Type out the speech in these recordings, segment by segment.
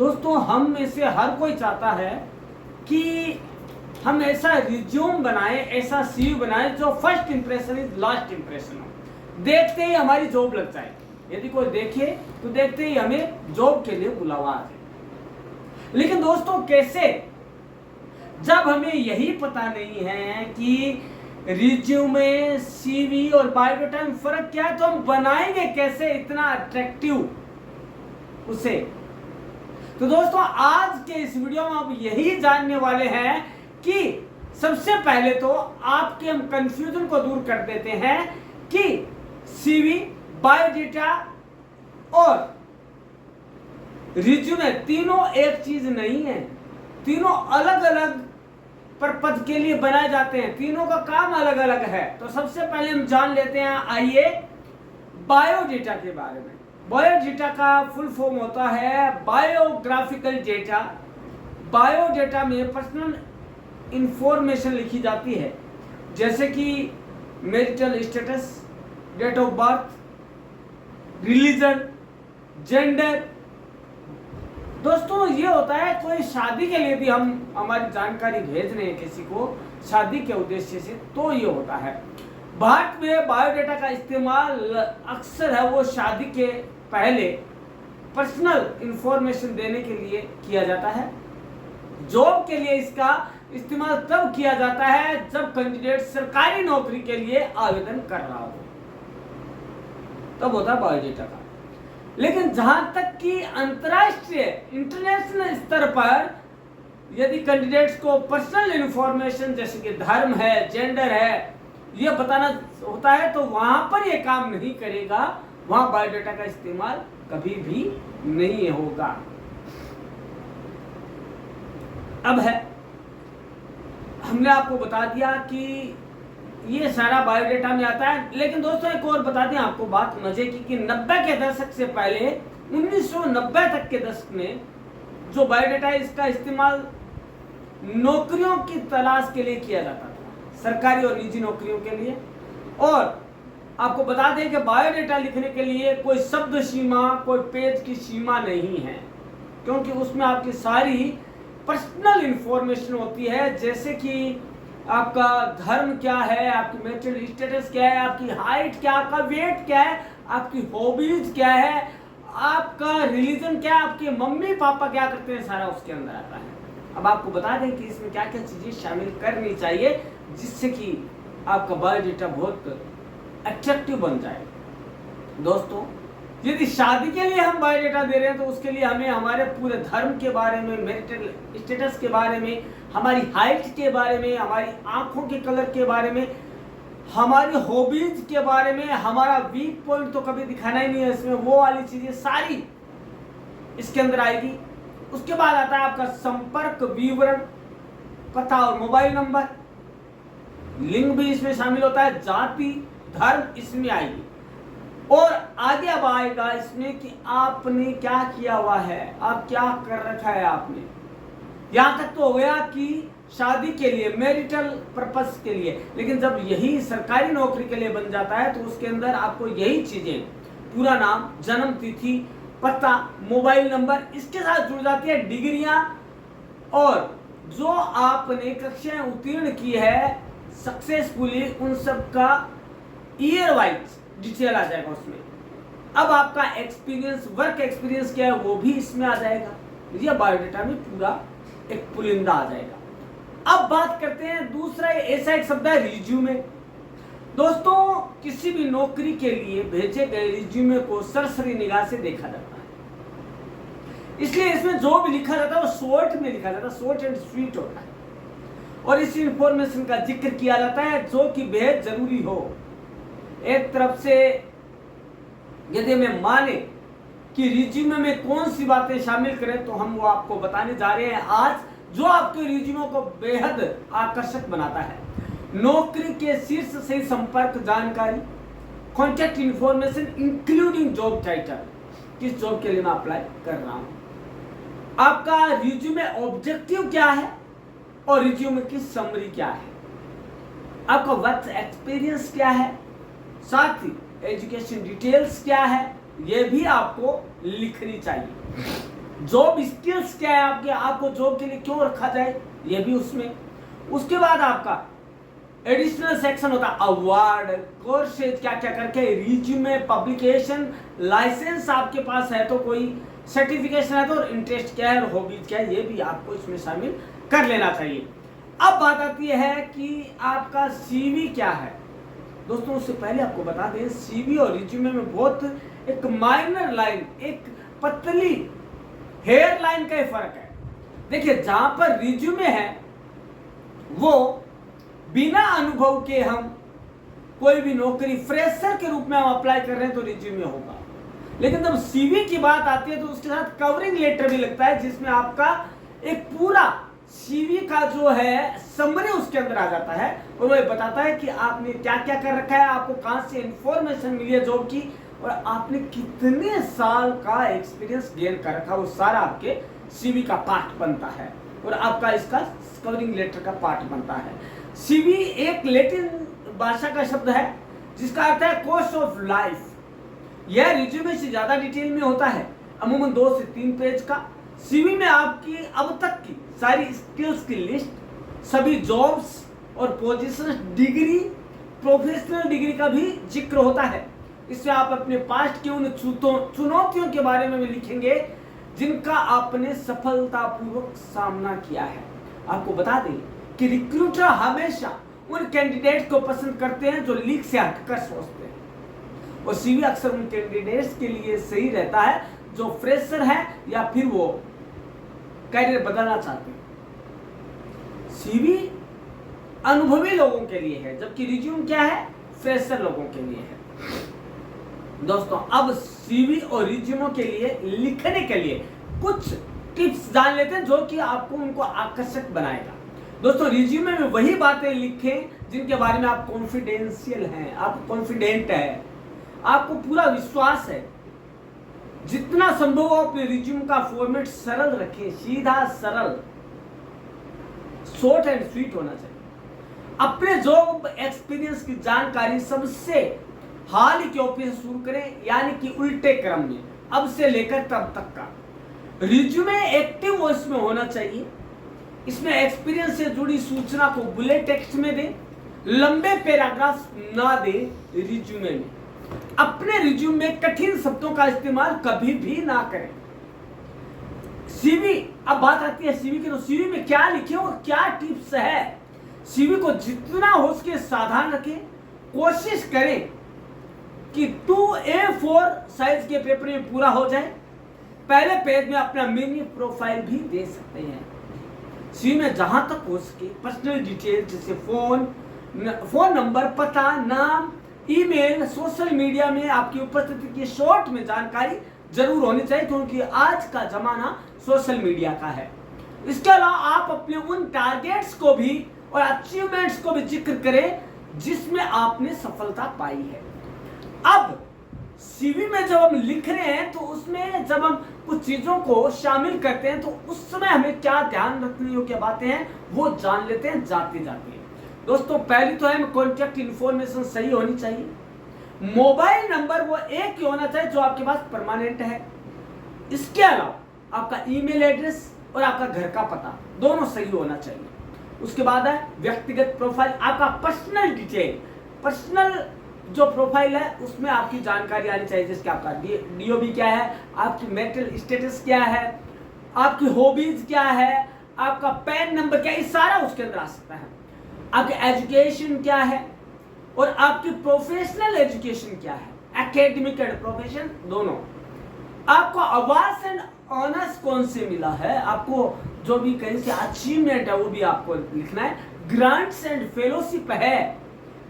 दोस्तों हम में से हर कोई चाहता है कि हम ऐसा रिज्यूम बनाए, ऐसा सीवी बनाए जो first impression is last impression हो, देखते ही हमारी जॉब लग जाए। यदि कोई देखे तो देखते ही हमें जॉब के लिए बुलावा आ जाए। लेकिन दोस्तों कैसे, जब हमें यही पता नहीं है कि रिज्यूमे, सीवी और बायोडाटा में फर्क क्या है, तो हम बनाएंगे कैसे इतना अट्रैक्टिव उसे। तो दोस्तों आज के इस वीडियो में आप यही जानने वाले हैं कि सबसे पहले तो आपके हम कंफ्यूजन को दूर कर देते हैं कि सीवी, बायोडाटा और रिज्यूमे तीनों एक चीज नहीं है, तीनों अलग अलग पर्पज के लिए बनाए जाते हैं, तीनों का काम अलग अलग है। तो सबसे पहले हम जान लेते हैं, आइए बायोडाटा के बारे में। बायोडाटा का फुल फॉर्म होता है बायोग्राफिकल डेटा। बायोडाटा में पर्सनल इंफॉर्मेशन लिखी जाती है, जैसे कि marital status, date of birth, religion, gender. दोस्तों ये होता है, कोई शादी के लिए भी हम हमारी जानकारी भेज रहे हैं किसी को शादी के उद्देश्य से, तो ये होता है। भारत में बायोडाटा का इस्तेमाल अक्सर है वो शादी के पहले पर्सनल इंफॉर्मेशन देने के लिए किया जाता है। जॉब के लिए इसका इस्तेमाल तब किया जाता है जब कैंडिडेट सरकारी नौकरी के लिए आवेदन कर रहा हो, तब होता है बायोडाटा का। लेकिन जहां तक कि अंतरराष्ट्रीय इंटरनेशनल स्तर पर यदि कैंडिडेट्स को पर्सनल इंफॉर्मेशन जैसे कि धर्म है, जेंडर है, ये बताना होता है, तो वहां पर ये काम नहीं करेगा, वहां बायोडाटा का इस्तेमाल कभी भी नहीं होगा। अब है, हमने आपको बता दिया कि ये सारा बायोडाटा में आता है। लेकिन दोस्तों एक और बता दें आपको बात मजे की कि 90 के दशक से पहले 1990 तक के दशक में जो बायोडाटा है, इसका इस्तेमाल नौकरियों की तलाश के लिए किया जाता था, सरकारी और निजी नौकरियों के लिए। और आपको बता दें कि बायोडाटा लिखने के लिए कोई शब्द सीमा, कोई पेज की सीमा नहीं है, क्योंकि उसमें आपकी सारी पर्सनल इंफॉर्मेशन होती है, जैसे कि आपका धर्म क्या है, आपकी मैरिटल स्टेटस क्या है, आपकी हाइट क्या, आपका वेट क्या है, आपकी हॉबीज क्या है, आपका रिलीजन क्या है, आपके मम्मी पापा क्या करते हैं, सारा उसके अंदर आता है। अब आपको बता दें कि इसमें क्या क्या चीजें शामिल करनी चाहिए जिससे कि आपका बायोडाटा बहुत अट्रैक्टिव बन जाए। दोस्तों यदि शादी के लिए हम बायोडाटा दे रहे हैं तो उसके लिए हमें हमारे पूरे धर्म के बारे में, मैरिटल स्टेटस के बारे में, हमारी हाइट के बारे में, हमारी आंखों के कलर के बारे में, हमारी हॉबीज के बारे में, हमारा वीक पॉइंट तो कभी दिखाना ही नहीं है इसमें, वो वाली चीजें सारी इसके अंदर आएगी। उसके बाद आता है आपका संपर्क विवरण, पता और मोबाइल नंबर, लिंग भी इसमें शामिल होता है, जाति, धर्म इसमें आएगी। और आगे अब आएगा इसमें कि आपने क्या किया हुआ है, आप क्या कर रखा है आपने। यहां तक तो हो गया कि शादी के लिए, मैरिटल पर्पस के लिए। लेकिन जब यही सरकारी नौकरी के लिए बन जाता है तो उसके अंदर आपको यही चीजें, पूरा नाम, जन्म तिथि, पता, मोबाइल नंबर, इसके साथ जुड़ जाती है डिग्रियां और जो आपने कक्षाएं उत्तीर्ण की है सक्सेसफुली, उन सब का ईयर वाइज डिटेल आ जाएगा उसमें। अब आपका एक्सपीरियंस, वर्क एक्सपीरियंस क्या है वो भी इसमें आ जाएगा। ये बायोडाटा में पूरा एक पुलिंदा आ जाएगा। अब बात करते हैं दूसरा ऐसा एक शब्द है रिज्यूमे। दोस्तों किसी भी नौकरी के लिए भेजे गए रिज्यूमे को सरसरी निगाह से देखा जाता है, इसलिए इसमें जो भी लिखा जाता है वो शॉर्ट में लिखा जाता है, शॉर्ट एंड स्वीट होता है, और इस इंफॉर्मेशन का जिक्र किया जाता है जो कि बेहद जरूरी हो। एक तरफ से यदि हमें माने कि रिज्यूमे में कौन सी बातें शामिल करें, तो हम वो आपको बताने जा रहे हैं आज, जो आपके रिज्यूमे को बेहद आकर्षक बनाता है। नौकरी के शीर्ष से संपर्क जानकारी, contact information including job title, किस जॉब के लिए मैं अप्लाई कर रहा हूं, आपका रिज्यूमे ऑब्जेक्टिव क्या है और रिज्यूमे की समरी क्या है, आपका वर्क एक्सपीरियंस क्या है, साथ ही एजुकेशन डिटेल्स क्या है, ये भी आपको लिखनी चाहिए। जॉब स्किल्स क्या है आपके, आपको जॉब के लिए क्यों रखा जाए, ये भी उसमें। उसके बाद आपका एडिशनल सेक्शन होता है अवार्ड, कोर्सेज क्या क्या करके, रिज्यूमे, पब्लिकेशन, लाइसेंस आपके पास है तो कोई सर्टिफिकेशन है तो, और इंटरेस्ट क्या है और हॉबीज क्या है, ये भी आपको इसमें शामिल कर लेना चाहिए। अब बात आती है कि आपका सीवी क्या है। दोस्तों उससे पहले आपको बता दें, सीवी और रिज्यूमे में बहुत एक माइनर लाइन, एक पतली हेयर लाइन का फर्क है। देखिए जहां पर रिज्यूमे है वो बिना अनुभव के हम कोई भी नौकरी फ्रेशर के रूप में हम अप्लाई कर रहे हैं तो रिज्यूमे होगा, लेकिन जब सीवी की बात आती है तो उसके साथ कवरिंग लेटर भी लगता है जिसमें आपका एक पूरा सीवी का जो है समरी उसके अंदर आ जाता है और वो बताता है कि आपने क्या क्या कर रखा है, आपको कहां से इंफॉर्मेशन मिली है जॉब की और आपने कितने साल का एक्सपीरियंस गेन कर रखा, वो सारा आपके सीवी का पार्ट बनता है और आपका इसका कवरिंग लेटर का पार्ट बनता है। सीवी एक लैटिन भाषा का शब्द है जिसका अर्थ है कोर्स ऑफ लाइफ। यह रिज्यूमे से ज्यादा डिटेल में होता है, अमूमन 2 से 3 पेज का। सीवी में आपकी अब तक की सारी स्किल्स की लिस्ट, सभी जॉब्स और पोजीशंस, डिग्री, प्रोफेशनल डिग्री का भी जिक्र होता है। इसमें आप अपने पास्ट की उन चुनौतियों के बारे में भी लिखेंगे जिनका आपने सफलतापूर्वक सामना किया है। आपको बता दें कि रिक्रूटर हमेशा उन कैंडिडेट को पसंद करते हैं जो लीक से हटकर सोचते हैं और सीवी अक्सर उन कैंडिडेट्स के लिए सही रहता है जो फ्रेशर है या फिर वो कैरियर बदलना चाहते हैं। सीवी अनुभवी लोगों के लिए है जबकि रिज्यूम क्या है, फ्रेशर लोगों के लिए है। दोस्तों अब सीवी और रिज्यूमों के लिए लिखने के लिए कुछ टिप्स जान लेते हैं जो कि आपको उनको आकर्षक बनाएगा। दोस्तों रिज्यूमे में वही बातें लिखें जिनके बारे में आप कॉन्फिडेंशियल हैं, आप कॉन्फिडेंट है, आपको पूरा विश्वास है। जितना संभव हो अपने रिज्यूम का फॉर्मेट सरल रखें, सीधा सरल, शॉर्ट एंड स्वीट होना चाहिए। अपने जॉब एक्सपीरियंस की जानकारी सबसे हाल के ऑफिस शुरू करें, यानी कि उल्टे क्रम में, अब से लेकर तब तक का। रिज्यूमे एक्टिव वॉइस में होना चाहिए, इसमें एक्सपीरियंस से जुड़ी सूचना को बुलेट टेक्स्ट में दें, लंबे पैराग्राफ ना दें रिज्यूमे में। अपने रिज्यूम में कठिन शब्दों का इस्तेमाल कभी भी ना करें। सीवी, अब बात आती है सीवी की, तो सीवी में क्या लिखें और क्या टिप्स है। सीवी को जितना हो सके साधारण रखें, कोशिश करें कि 2A4 साइज के पेपर में पूरा हो जाए। पहले पेज में अपना मिनी प्रोफाइल भी दे सकते हैं। सीवी में जहां तक हो सके पर्सनल डिटेल जैसे फोन नंबर, पता, नाम, ईमेल, सोशल मीडिया में आपकी उपस्थिति की शॉर्ट में जानकारी जरूर होनी चाहिए क्योंकि आज का जमाना सोशल मीडिया का है। इसके अलावा आप अपने उन टारगेट्स को भी और अचीवमेंट्स को भी जिक्र करें जिसमें आपने सफलता पाई है। अब सीवी में जब हम लिख रहे हैं तो उसमें जब हम कुछ चीजों को शामिल करते हैं तो उस समय हमें क्या ध्यान रखने योग्य बातें हैं वो जान लेते हैं जाते जाते। दोस्तों पहली तो है कॉन्टैक्ट इन्फॉर्मेशन सही होनी चाहिए। मोबाइल नंबर वो एक ही होना चाहिए जो आपके पास परमानेंट है। इसके अलावा आपका ईमेल एड्रेस और आपका घर का पता दोनों सही होना चाहिए। उसके बाद है व्यक्तिगत प्रोफाइल, आपका पर्सनल डिटेल, पर्सनल जो प्रोफाइल है उसमें आपकी जानकारी आनी चाहिए जैसे आपका डीओबी क्या है, आपकी मैरिटल स्टेटस क्या है, आपकी हॉबीज क्या है, आपका पैन नंबर क्या है, ये सारा उसके अंदर आ सकता है। आपकी एजुकेशन क्या है और आपकी प्रोफेशनल एजुकेशन क्या है, एकेडमिक एंड प्रोफेशन दोनों। आपको अवार्ड्स एंड ऑनर्स कौन से मिला है, आपको जो भी कहीं से अचीवमेंट है वो भी आपको लिखना है। ग्रांट्स एंड फेलोशिप है,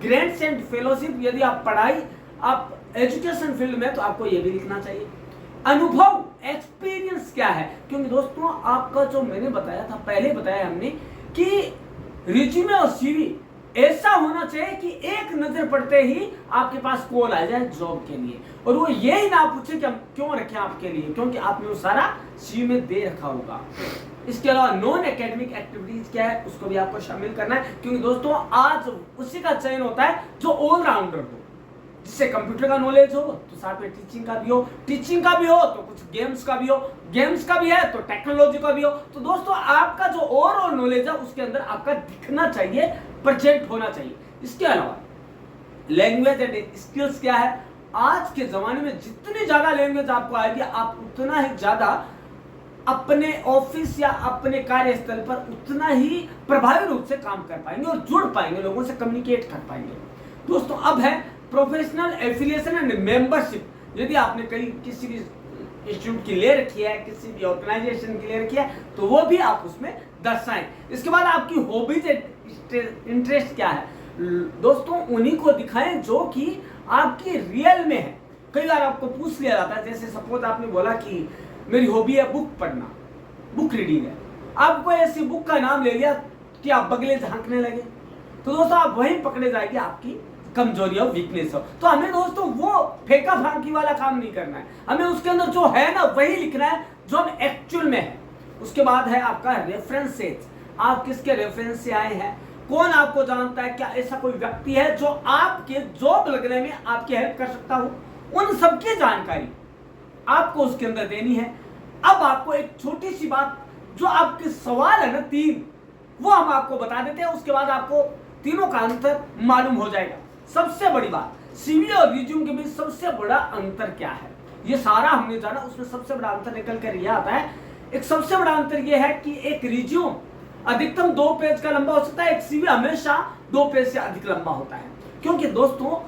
ग्रांट्स एंड फेलोशिप, यदि आप पढ़ाई आप एजुकेशन फील्ड में तो आपको ये भी लिखना चाहिए। अनुभव, एक्सपीरियंस क्या है, क्योंकि दोस्तों आपका जो मैंने बताया था पहले बताया हमने कि रिज्यूमे और सीवी ऐसा होना चाहिए कि एक नजर पड़ते ही आपके पास कॉल आ जाए जॉब के लिए और वो ये ही ना पूछे कि हम क्यों रखें आपके लिए, क्योंकि आपने वो सारा सीवी में दे रखा होगा। इसके अलावा नॉन एकेडमिक एक्टिविटीज क्या है उसको भी आपको शामिल करना है क्योंकि दोस्तों आज उसी का चयन होता है जो ऑलराउंडर हो। जिससे कंप्यूटर का नॉलेज हो तो साथ में टीचिंग का भी हो, टीचिंग का भी हो तो कुछ गेम्स का भी हो, गेम्स का भी है तो टेक्नोलॉजी का भी हो। तो दोस्तों आपका जो ओवरऑल नॉलेज है उसके अंदर आपका दिखना चाहिए, प्रेजेंट होना चाहिए। इसके अलावा लैंग्वेज एंड स्किल्स क्या है, आज के जमाने में जितनी ज्यादा लैंग्वेज आपको आएगी आप उतना ही ज्यादा अपने ऑफिस या अपने कार्यस्थल पर उतना ही प्रभावी रूप से काम कर पाएंगे और जुड़ पाएंगे, लोगों से कम्युनिकेट कर पाएंगे। दोस्तों अब है प्रोफेशनल एफिलिएशन एंड मेंबरशिप। यदि आपने कहीं किसी भी इंस्टीट्यूट की ले रखी है, किसी भी ऑर्गेनाइजेशन की ले रखी है, तो वो भी आप उसमें दर्शाएं। इसके बाद आपकी हॉबीज इंटरेस्ट क्या है, दोस्तों उन्हीं को दिखाएं जो कि आपकी रियल में है। कई बार आपको पूछ लिया जाता है, जैसे सपोज आपने बोला कि मेरी हॉबी है बुक पढ़ना, बुक रीडिंग है, आपको ऐसी बुक का नाम ले लिया कि आप बगले झांकने लगे, तो दोस्तों आप वहीं पकड़े जाएगी आपकी कमजोरी हो, वीकनेस हो। तो हमें दोस्तों वो फेंका फांकी वाला काम नहीं करना है, हमें उसके अंदर जो है ना वही लिखना है जो हम एक्चुअल में है। उसके बाद है आपका रेफरेंसेस, आप किसके रेफरेंस से आए हैं, कौन आपको जानता है, क्या ऐसा कोई व्यक्ति है जो आपके जॉब लगने में आपकी हेल्प कर सकता हो, उन सबकी जानकारी आपको उसके अंदर देनी है। अब आपको एक छोटी सी बात, जो आपके सवाल है ना 3, वो हम आपको बता देते हैं, उसके बाद आपको तीनों का अंतर मालूम हो जाएगा। सबसे बड़ी बात, सीवी और रिज्यूम के बीच सबसे बड़ा अंतर क्या है, ये सारा हमने जाना, उसमें सबसे बड़ा अंतर निकल कर यह आता है। एक सबसे बड़ा अंतर यह है कि एक रिज्यूम अधिकतम 2 पेज का लंबा हो सकता है, एक सीवी हमेशा 2 पेज से अधिक लंबा होता है। क्योंकि दोस्तों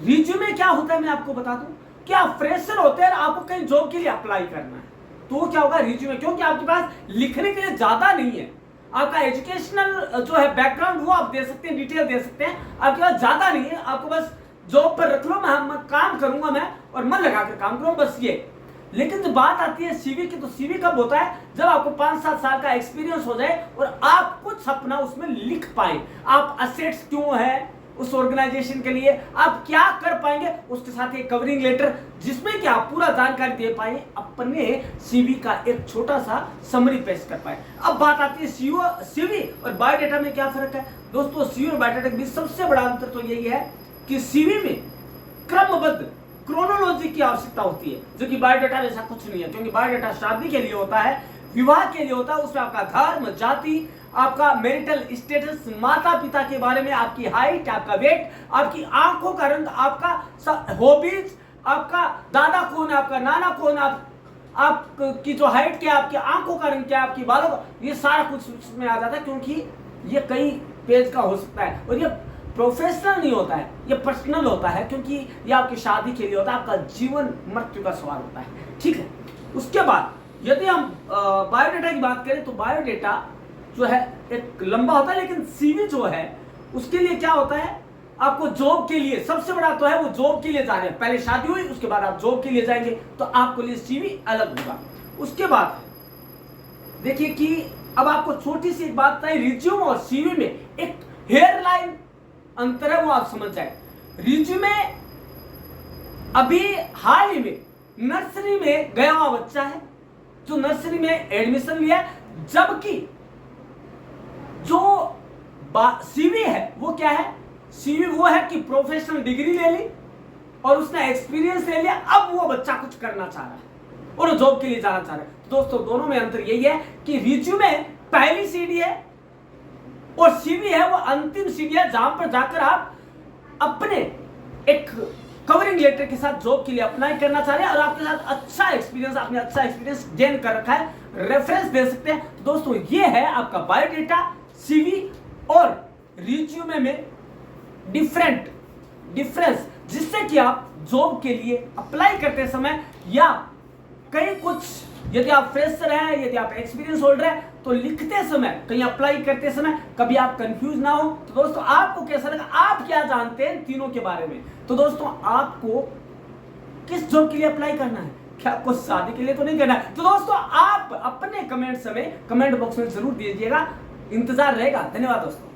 रिज्यूम में क्या होता है मैं आपको बता दूं, कि आप फ्रेशर होते हैं, आपको कहीं जॉब के लिए अप्लाई करना है, तो क्या होगा रिज्यूम, क्योंकि आपके पास लिखने के लिए ज्यादा नहीं है, आपका एजुकेशनल जो है बैकग्राउंड वो आप दे सकते हैं, डिटेल दे सकते हैं, आपके पास ज्यादा नहीं है, आपको बस जॉब पर रख लो, मैं काम करूंगा मैं और मन लगाकर काम करूंगा, बस ये। लेकिन जब बात आती है सीवी की, तो सीवी कब होता है, जब आपको 5-7 साल का एक्सपीरियंस हो जाए और आप कुछ अपना उसमें लिख पाए, आप असेट्स क्यों है उस ऑर्गेनाइजेशन के लिए, आप क्या कर पाएंगे, उसके साथ एक कवरिंग लेटर जिसमें कि आप पूरा जानकारी दे पाए, अपने सीवी का एक छोटा सा समरी पेश कर पाए। अब बात आती है सीवी और बायोडाटा में क्या फर्क है। दोस्तों सीवी और बायोडाटा के बीच सबसे बड़ा अंतर तो यही है कि सीवी में क्रमबद्ध क्रोनोलॉजी की आवश्यकता होती है, जो कि बायोडाटा जैसा कुछ नहीं है, क्योंकि बायोडाटा शादी के लिए होता है, विवाह के लिए होता है, उसमें आपका धर्म, जाति, आपका मैरिटल स्टेटस, माता पिता के बारे में, आपकी हाइट, आपका वेट, आपकी आंखों का रंग, आपका हॉबीज, आपका दादा कौन है, आपका नाना कौन, आपकी जो हाइट क्या, आपकी आंखों का रंग क्या, आपकी बालों का, ये सारा कुछ उसमें आ जाता है, क्योंकि ये कई पेज का हो सकता है और ये प्रोफेशनल नहीं होता है, ये पर्सनल होता है, क्योंकि ये आपकी शादी के लिए होता है, आपका जीवन मृत्यु का सवाल होता है। ठीक है, उसके बाद यदि हम बायोडाटा की बात करें तो बायोडाटा जो है एक लंबा होता है, लेकिन सीवी जो है उसके लिए क्या होता है, आपको जॉब के लिए सबसे बड़ा तो है वो जॉब के लिए जा रहे हैं, पहले शादी हुई उसके बाद आप जॉब के लिए जाएंगे, तो आपके लिए सीवी अलग होगा। उसके बाद देखिए कि अब आपको छोटी सी एक बात बताई, रिज्यूम और सीवी में एक हेयरलाइन अंतर है, वो आप समझ जाए। रिज्यूम में अभी हाल ही में नर्सरी में गया हुआ बच्चा है जो नर्सरी में एडमिशन लिया, जबकि जो सीवी है वो क्या है, सीवी वो है कि प्रोफेशनल डिग्री ले ली और उसने एक्सपीरियंस ले लिया, अब वो बच्चा कुछ करना चाह रहा है और जॉब के लिए जाना चाह रहा है। दोस्तों दोनों में अंतर यही है कि रिज्यूमे पहली सीढ़ी है और सीवी है वो अंतिम सीढ़ी है, जहां पर जाकर आप अपने एक कवरिंग लेटर के साथ जॉब के लिए अप्लाई करना चाह रहे हैं और आपके साथ अच्छा एक्सपीरियंस, आपने अच्छा एक्सपीरियंस गेन कर रखा है, रेफरेंस दे सकते हैं। तो दोस्तों ये है आपका बायोडाटा, सीवी और रिज्यूमे में डिफरेंस, जिससे कि आप जॉब के लिए अप्लाई करते समय या कहीं कुछ, यदि आप फ्रेशर हैं, यदि आप एक्सपीरियंस होल्डर हैं, तो लिखते समय, कहीं अप्लाई करते समय कभी आप कंफ्यूज ना हो। तो दोस्तों आपको कैसा लगा, आप क्या जानते हैं तीनों के बारे में, तो दोस्तों आपको किस जॉब के लिए अप्लाई करना है, क्या आपको शादी के लिए तो नहीं करना है। तो दोस्तों आप अपने कमेंट बॉक्स में जरूर दीजिएगा, इंतजार रहेगा। धन्यवाद दोस्तों।